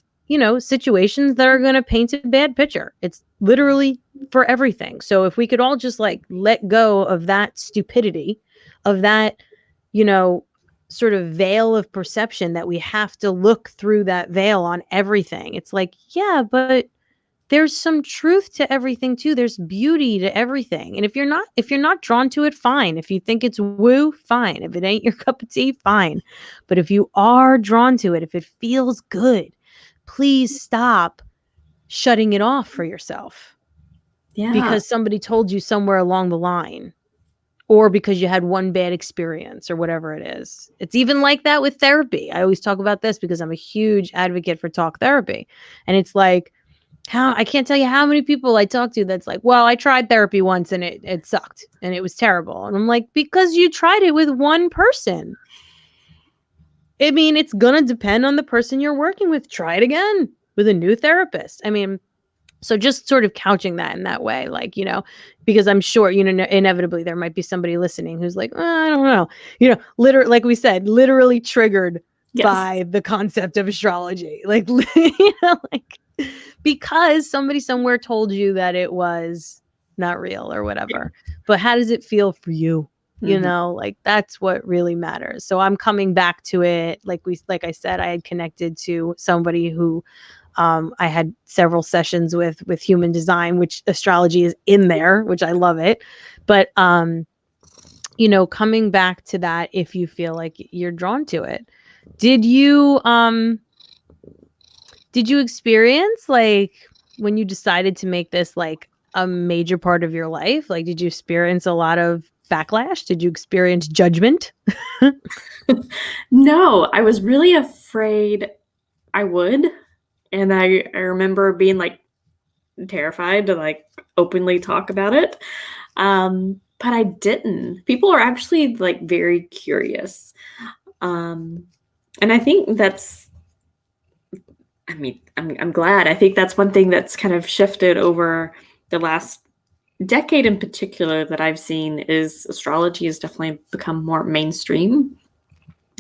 situations that are going to paint a bad picture. It's literally for everything. So if we could all just like let go of that stupidity, of that, sort of veil of perception that we have to look through that veil on everything. It's like, yeah, but there's some truth to everything too. There's beauty to everything. And if you're not drawn to it, fine. If you think it's woo, fine. If it ain't your cup of tea, fine. But if you are drawn to it, if it feels good, please stop shutting it off for yourself. Yeah. Because somebody told you somewhere along the line, or because you had one bad experience, or whatever it is. It's even like that with therapy. I always talk about this because I'm a huge advocate for talk therapy. And it's like, I can't tell you how many people I talk to that's like, well, I tried therapy once and it sucked and it was terrible. And I'm like, because you tried it with one person. I mean, it's going to depend on the person you're working with. Try it again with a new therapist. I mean, so just sort of couching that in that way, like, because I'm sure, inevitably there might be somebody listening who's like, I don't know, literally, like we said, literally triggered by the concept of astrology. Like, like, because somebody somewhere told you that it was not real or whatever. But how does it feel for you? Like, that's what really matters. So I'm coming back to it. Like I said, I had connected to somebody who I had several sessions with human design, which astrology is in there, which I love it. But, coming back to that, if you feel like you're drawn to it, did you experience, like, when you decided to make this like a major part of your life, like, did you experience a lot of backlash? Did you experience judgment? No, I was really afraid I would. And I remember being like terrified to like openly talk about it. But I didn't. People are actually like very curious. And I think that's, I mean, I'm glad. I think that's one thing that's kind of shifted over the last decade in particular that I've seen is astrology has definitely become more mainstream.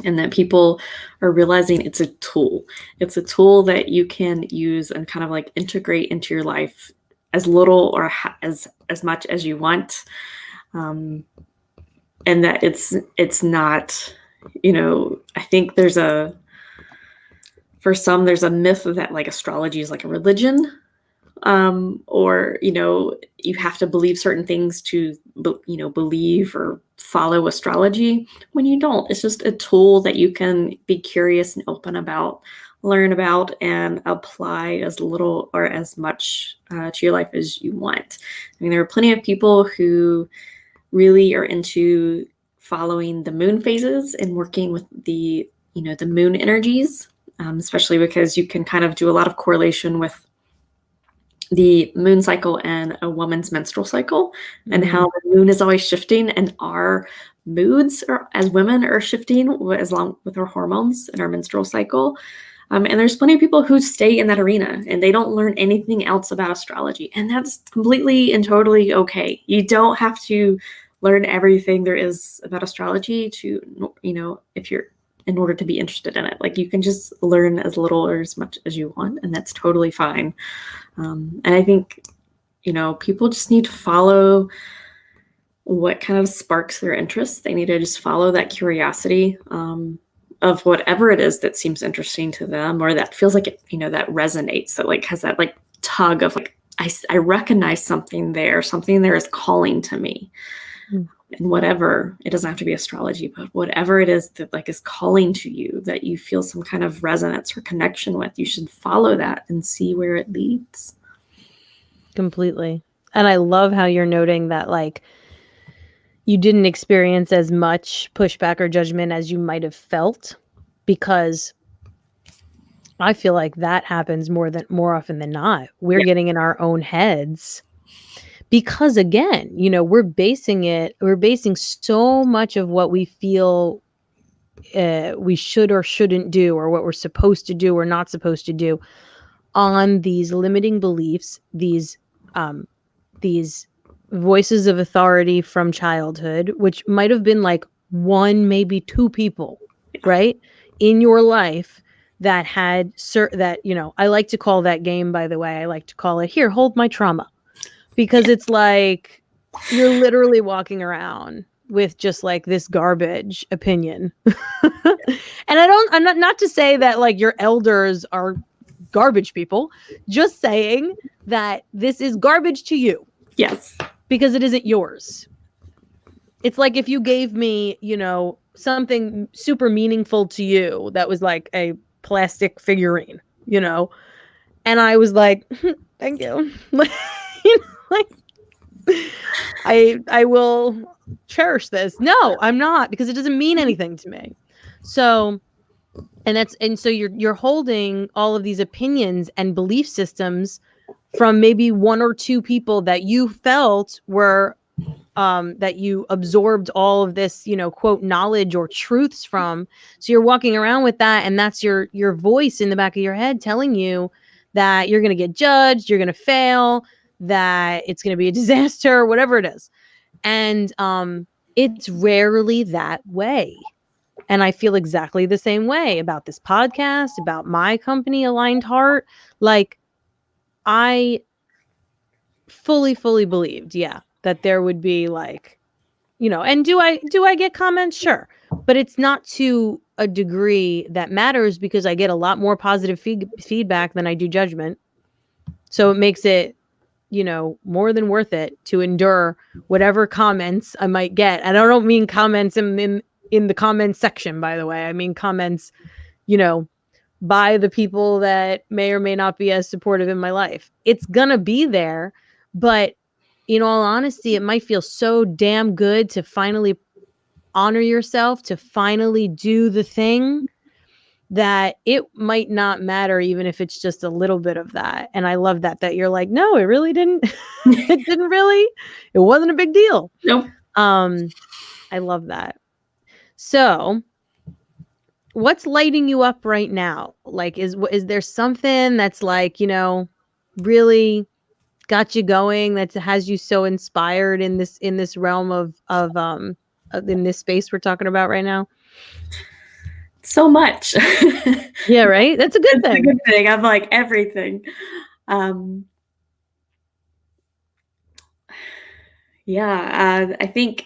and that people are realizing it's a tool. It's a tool that you can use and kind of like integrate into your life as little or as much as you want. And that it's not, I think for some, there's a myth that like astrology is like a religion, or you have to believe certain things to believe or follow astrology, when you don't. It's just a tool that you can be curious and open about, learn about, and apply as little or as much to your life as you want. I mean, there are plenty of people who really are into following the moon phases and working with the moon energies, especially because you can kind of do a lot of correlation with the moon cycle and a woman's menstrual cycle, and how the moon is always shifting, and our moods as women are shifting along with our hormones and our menstrual cycle. And there's plenty of people who stay in that arena and they don't learn anything else about astrology, and that's completely and totally okay. You don't have to learn everything there is about astrology to, in order to be interested in it. Like, you can just learn as little or as much as you want, and that's totally fine. And I think, people just need to follow what kind of sparks their interest. They need to just follow that curiosity of whatever it is that seems interesting to them, or that feels like it, that resonates, that like has that like tug of like, I recognize something there is calling to me. And whatever, it doesn't have to be astrology, but whatever it is that like is calling to you, that you feel some kind of resonance or connection with, you should follow that and see where it leads. Completely. And I love how you're noting that like you didn't experience as much pushback or judgment as you might have felt, because I feel like that happens more often than not. We're getting in our own heads. Because again, we're basing so much of what we feel we should or shouldn't do, or what we're supposed to do or not supposed to do, on these limiting beliefs, these voices of authority from childhood, which might have been like one, maybe two people, right, in your life that had I like to call that game, by the way, I like to call it, here, hold my trauma. Because it's like you're literally walking around with just like this garbage opinion. And I'm not to say that like your elders are garbage people, just saying that this is garbage to you. Yes. Because it isn't yours. It's like if you gave me, something super meaningful to you that was like a plastic figurine, and I was like, thank you. I will cherish this. No, I'm not, because it doesn't mean anything to me. So, so you're holding all of these opinions and belief systems from maybe one or two people that you felt were that you absorbed all of this, quote, knowledge or truths from. So you're walking around with that, and that's your voice in the back of your head telling you that you're going to get judged, you're going to fail, that it's going to be a disaster, whatever it is. And it's rarely that way. And I feel exactly the same way about this podcast, about my company, Aligned Heart. Like, I fully believed, that there would be like, and do I get comments? Sure. But it's not to a degree that matters, because I get a lot more positive feedback than I do judgment. So it makes it, more than worth it to endure whatever comments I might get. And I don't mean comments in the comments section, by the way. I mean comments, by the people that may or may not be as supportive in my life. It's gonna be there, but in all honesty, it might feel so damn good to finally honor yourself, to finally do the thing, that it might not matter, even if it's just a little bit of that. And I love that you're like, no, it really didn't. It wasn't a big deal. Nope. I love that. So what's lighting you up right now? Like, is there something that's like, really got you going, that has you so inspired in this realm of in this space we're talking about right now? so much. Yeah, right? That's a good It's a thing. good thing. I'm like everything. Um, yeah, I think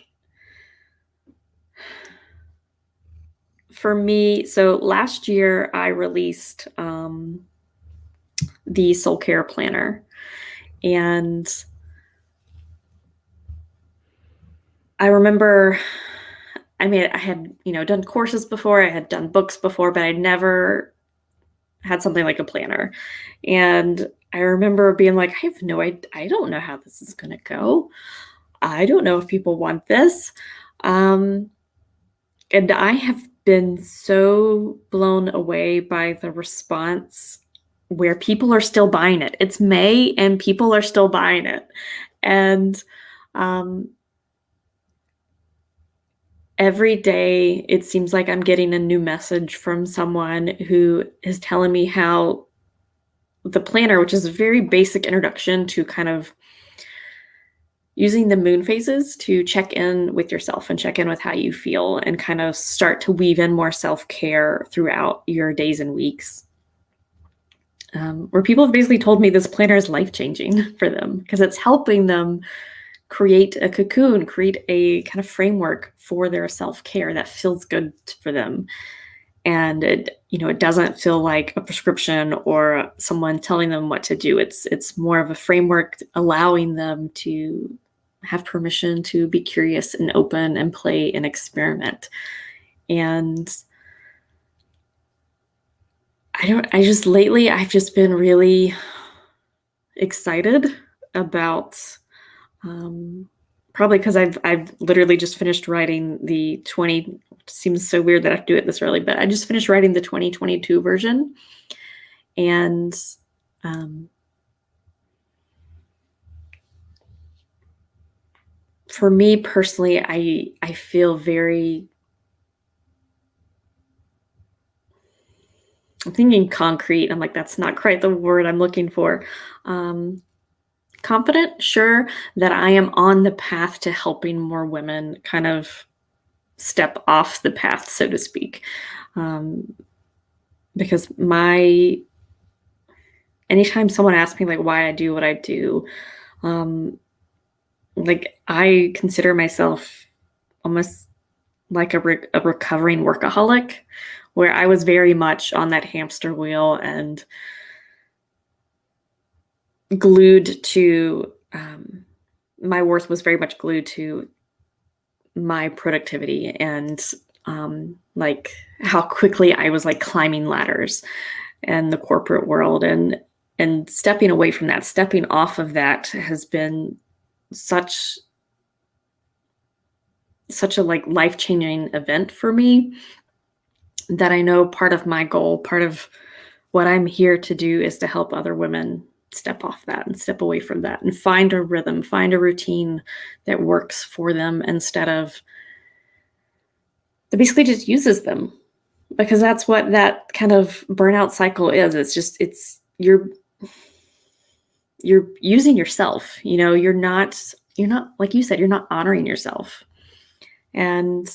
for me, so last year I released the Soul Care Planner, and I remember, I mean, I had, done courses before, I had done books before, but I'd never had something like a planner. And I remember being like, I have no idea, I don't know how this is going to go. I don't know if people want this. Um, and I have been so blown away by the response where people are still buying it. It's May and people are still buying it. And um, every day it seems like I'm getting a new message from someone who is telling me how the planner, which is a very basic introduction to kind of using the moon phases to check in with yourself and check in with how you feel and kind of start to weave in more self-care throughout your days and weeks. Where people have basically told me this planner is life-changing for them because it's helping them create a cocoon, create a kind of framework for their self-care that feels good for them. And it doesn't feel like a prescription or someone telling them what to do. It's more of a framework allowing them to have permission to be curious and open and play and experiment. And lately I've just been really excited about, probably because I've literally just finished writing the 20, seems so weird that I have to do it this early, but I just finished writing the 2022 version. And for me personally, I feel very, I'm thinking concrete. I'm like, that's not quite the word I'm looking for. Confident, sure, that I am on the path to helping more women kind of step off the path, so to speak. Because anytime someone asks me like why I do what I do, like I consider myself almost like a recovering workaholic, where I was very much on that hamster wheel and glued to, my worth was very much glued to my productivity and like how quickly I was like climbing ladders in the corporate world, and stepping away from that, stepping off of that has been such a like life-changing event for me, that I know part of my goal, part of what I'm here to do is to help other women step off that and step away from that and find a rhythm, find a routine that works for them instead of that basically just uses them, because that's what that kind of burnout cycle is. It's you're using yourself, you're not like you said, you're not honoring yourself. And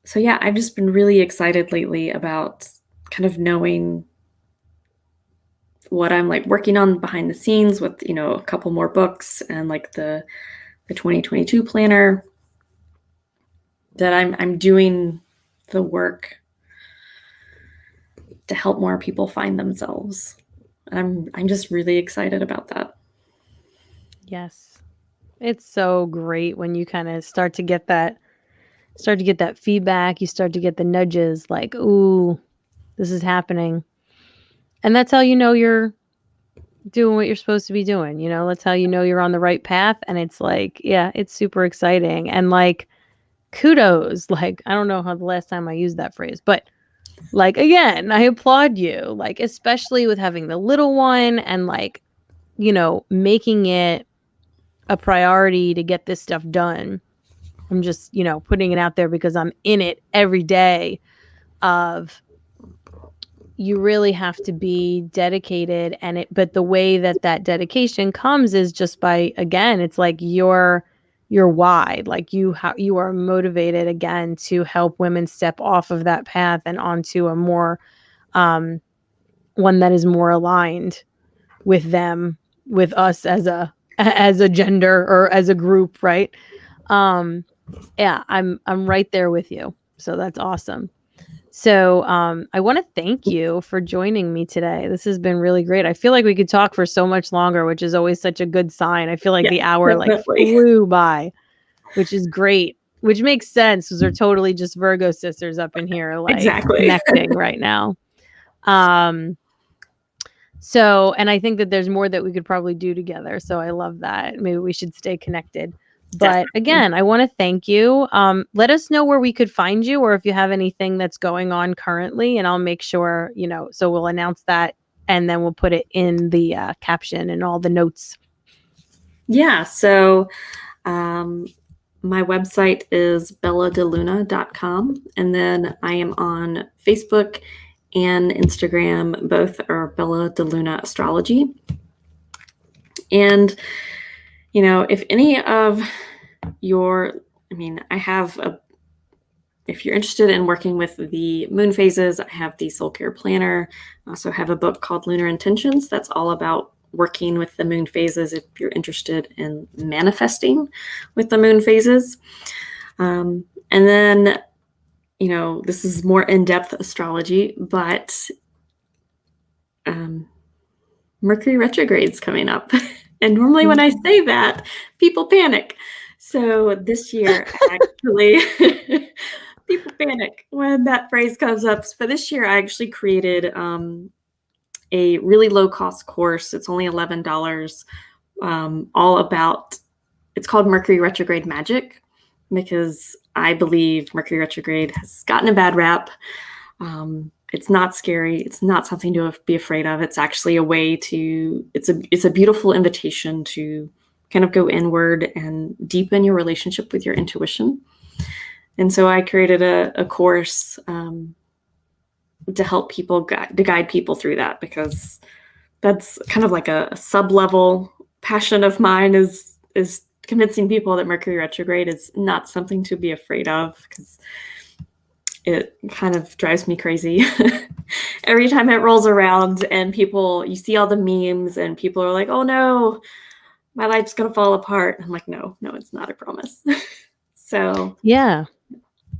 so yeah, I've just been really excited lately about kind of knowing what I'm like working on behind the scenes with, a couple more books and like the 2022 planner, that I'm doing the work to help more people find themselves. I'm just really excited about that. Yes. It's so great when you kind of start to get that feedback, you start to get the nudges like, "Ooh, this is happening." And that's how you know you're doing what you're supposed to be doing, That's how you know you're on the right path, and it's like, yeah, it's super exciting, and, like, kudos, like, I don't know how the last time I used that phrase, but, like, again, I applaud you, like, especially with having the little one and, like, making it a priority to get this stuff done. I'm just, putting it out there because I'm in it every day of you really have to be dedicated, but the way that dedication comes is just by, again, it's like you're your why, like you are motivated again to help women step off of that path and onto a more one that is more aligned with them, with us as a gender or as a group, right? Yeah, I'm right there with you. So that's awesome. So I want to thank you for joining me today. This has been really great. I feel like we could talk for so much longer, which is always such a good sign. I feel like Yes, the hour like definitely. flew by, which is great, which makes sense because we're totally just Virgo sisters up in here, like Exactly. connecting right now. Um, so, and I think that there's more that we could probably do together. So I love that. Maybe we should stay connected. But Definitely. again, I want to thank you. Let us know where we could find you or if you have anything that's going on currently, and I'll make sure, so we'll announce that and then we'll put it in the caption and all the notes. Yeah. So my website is belladeluna.com. And then I am on Facebook and Instagram. Both are Bella DeLuna Astrology. And, if any of if you're interested in working with the moon phases, I have the Soul Care Planner. I also have a book called Lunar Intentions that's all about working with the moon phases if you're interested in manifesting with the moon phases. And then, this is more in-depth astrology, but Mercury retrograde's coming up. And normally when I say that, people panic. So this year, actually, people panic when that phrase comes up. But this year, I actually created a really low-cost course. It's only $11, all about, it's called Mercury Retrograde Magic, because I believe Mercury retrograde has gotten a bad rap. It's not scary. It's not something to be afraid of. It's actually a way to, it's a beautiful invitation to kind of go inward and deepen your relationship with your intuition. And so I created a course to help people, to guide people through that, because that's kind of like a sub-level passion of mine is convincing people that Mercury retrograde is not something to be afraid of, because it kind of drives me crazy every time it rolls around, and you see all the memes and people are like, oh no, my life's going to fall apart. I'm like, no, it's not, I promise. So Yeah.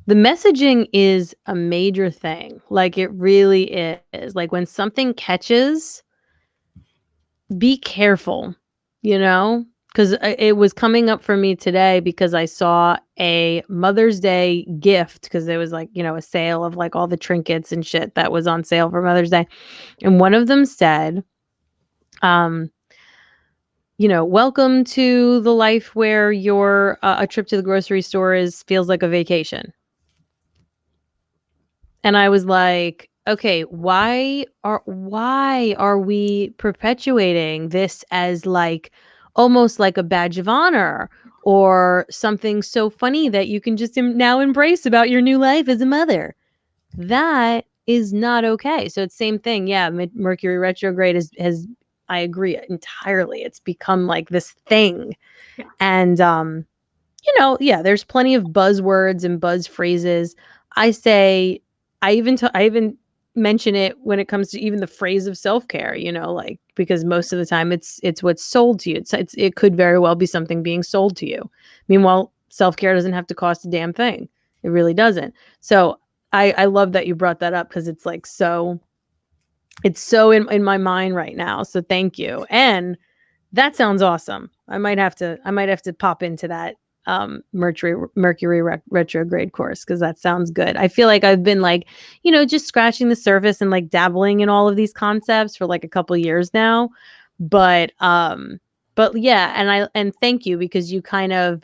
The messaging is a major thing. Like it really is. Like when something catches, be careful, because it was coming up for me today because I saw a Mother's Day gift, because there was like, a sale of like all the trinkets and shit that was on sale for Mother's Day. And one of them said, welcome to the life where your a trip to the grocery store feels like a vacation. And I was like, okay, why are we perpetuating this as like almost like a badge of honor or something so funny that you can just now embrace about your new life as a mother? That is not okay. So it's same thing. Yeah, Mercury retrograde has I agree entirely. It's become like this thing. yeah. And yeah, there's plenty of buzzwords and buzz phrases. I say, I even mention it when it comes to even the phrase of self-care, like, because most of the time it's what's sold to you. It could very well be something being sold to you. Meanwhile, self-care doesn't have to cost a damn thing. It really doesn't. So I love that you brought that up, because it's like it's so in my mind right now. So thank you. And that sounds awesome. I might have to pop into that Mercury retrograde course, because that sounds good. I feel like I've been like, just scratching the surface and like dabbling in all of these concepts for like a couple years now. But yeah, and thank you, because you kind of,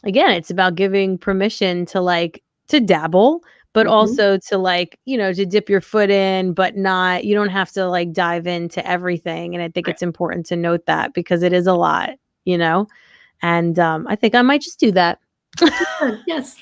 again, it's about giving permission to like to dabble, but Mm-hmm. also to like, to dip your foot in, but not, you don't have to like dive into everything. And I think Right. it's important to note that, because it is a lot, and I think I might just do that. Yes.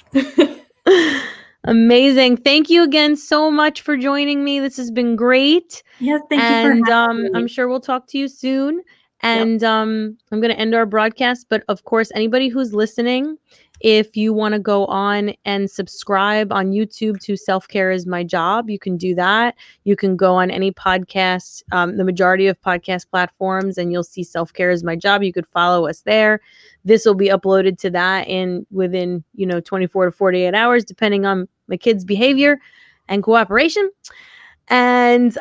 Amazing. Thank you again so much for joining me. This has been great. Yes, thank you for And having I'm me. sure we'll talk to you soon. And I'm going to end our broadcast. But of course, anybody who's listening, if you want to go on and subscribe on YouTube to Self Care is My Job, you can do that. You can go on any podcast, the majority of podcast platforms, and you'll see Self Care is My Job. You could follow us there. This will be uploaded to that within 24 to 48 hours, depending on my kids' behavior and cooperation. And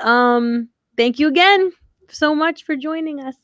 thank you again so much for joining us.